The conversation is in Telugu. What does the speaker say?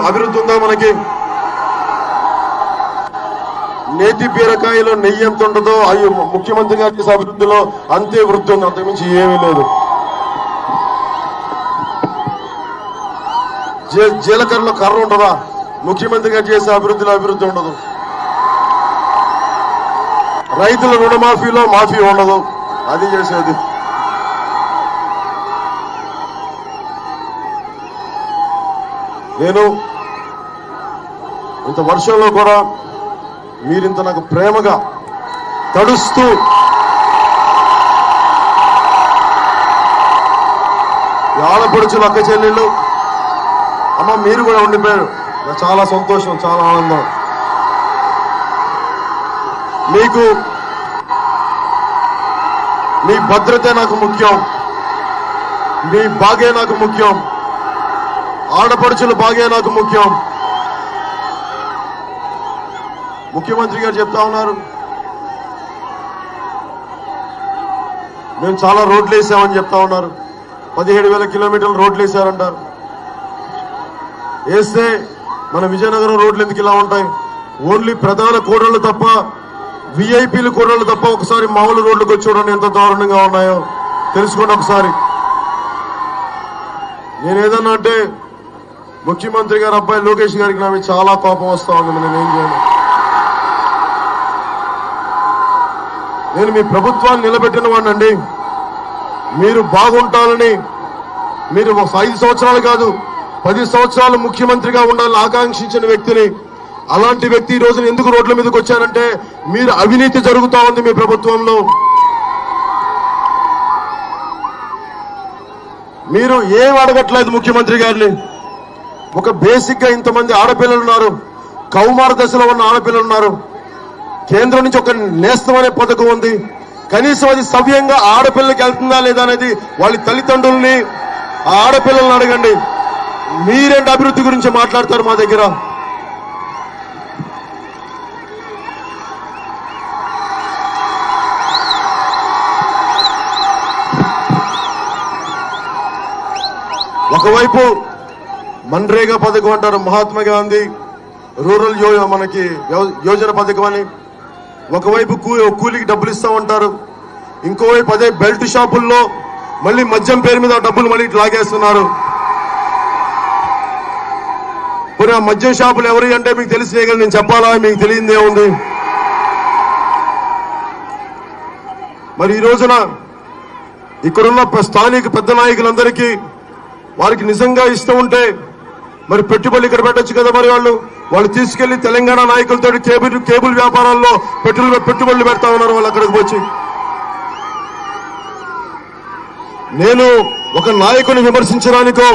అభివృద్ధి ఉందా మనకి? నేతి బీరకాయలో నెయ్యి ఎంత ఉంటుందో అవి ముఖ్యమంత్రి గారి చేసే అభివృద్ధిలో అంతే వృద్ధి ఉంది, అంతకుమించి ఏమీ లేదు. జీలకర్రలో కర్ర ఉంటుందా? ముఖ్యమంత్రి గారు చేసే అభివృద్ధిలో అభివృద్ధి ఉండదు. రైతుల రుణమాఫీలో మాఫీ ఉండదు, అది చేసేది. నేను ఇంత వర్షంలో కూడా మీరింత నాకు ప్రేమగా తడుస్తూ ఆడపడుచులు అక్క చెల్లెళ్ళు అమ్మ మీరు కూడా ఉండిపోయారు. చాలా సంతోషం, చాలా ఆనందం. మీకు మీ భద్రతే నాకు ముఖ్యం, మీ బాగే నాకు ముఖ్యం, ఆడపడుచుల బాగే నాకు ముఖ్యం. ముఖ్యమంత్రి గారు చెప్తా ఉన్నారు మేము చాలా రోడ్లు వేసామని చెప్తా ఉన్నారు. 17,000 కిలోమీటర్లు రోడ్లు వేశారంటారు. వేస్తే మన విజయనగరం రోడ్లు ఎందుకు ఇలా ఉంటాయి? ఓన్లీ ప్రధాన కూడళ్లు తప్ప, విఐపీలు కూడళ్లు తప్ప ఒకసారి మామూలు రోడ్లకు వచ్చి చూడండి ఎంత దారుణంగా ఉన్నాయో తెలుసుకోండి ఒకసారి. నేనేదన్నా అంటే ముఖ్యమంత్రి గారు అబ్బాయి లోకేష్ గారికి నా మీద చాలా కోపం వస్తా ఉంది. నేనేం చేయను. నేను మీ ప్రభుత్వాన్ని నిలబెట్టిన వాడినండి. మీరు బాగుంటారని, మీరు 5 సంవత్సరాలు కాదు 10 సంవత్సరాలు ముఖ్యమంత్రిగా ఉండాలని ఆకాంక్షించిన వ్యక్తిని. అలాంటి వ్యక్తి ఈ రోజున ఎందుకు రోడ్ల మీదకి వచ్చారంటే మీరు అవినీతి జరుగుతా ఉంది మీ ప్రభుత్వంలో. మీరు ఏం అడగట్లేదు ముఖ్యమంత్రి గారిని. ఒక బేసిక్ గా ఇంతమంది ఆడపిల్లలు ఉన్నారు, కౌమార దశలో ఉన్న ఆడపిల్లలు ఉన్నారు. కేంద్రం నుంచి ఒక నేస్తం అనే పథకం ఉంది. కనీసం అది సవ్యంగా ఆడపిల్లలకి వెళ్తుందా లేదా అనేది వాళ్ళ తల్లిదండ్రుల్ని, ఆ ఆడపిల్లల్ని అడగండి. మీరేంటి అభివృద్ధి గురించి మాట్లాడతారు మా దగ్గర? ఒకవైపు మన్రేగా పథకం అంటారు, మహాత్మా గాంధీ రూరల్ మనకి యోజన పథకం అని. ఒకవైపు కూలికి డబ్బులు ఇస్తామంటారు, ఇంకోవైపు అదే బెల్ట్ షాపుల్లో మళ్ళీ మద్యం పేరు మీద డబ్బులు మళ్ళీ లాగేస్తున్నారు. మరి ఆ మద్యం షాపులు ఎవరు అంటే మీకు తెలిసినే కదా నేను చెప్పాలా? మీకు తెలియదే ఉంది. మరి ఈ రోజున ఇక్కడున్న స్థానిక పెద్ద నాయకులందరికీ వారికి నిజంగా ఇష్టం ఉంటే మరి పెట్టుబడులు ఇక్కడ పెట్టచ్చు కదా. మరి వాళ్ళు తీసుకెళ్లి తెలంగాణ నాయకులతో కేబుల్ వ్యాపారాల్లో పెట్టుబడులు పెడతా ఉన్నారు వాళ్ళు అక్కడికి వచ్చి. నేను ఒక నాయకుని విమర్శించడానికో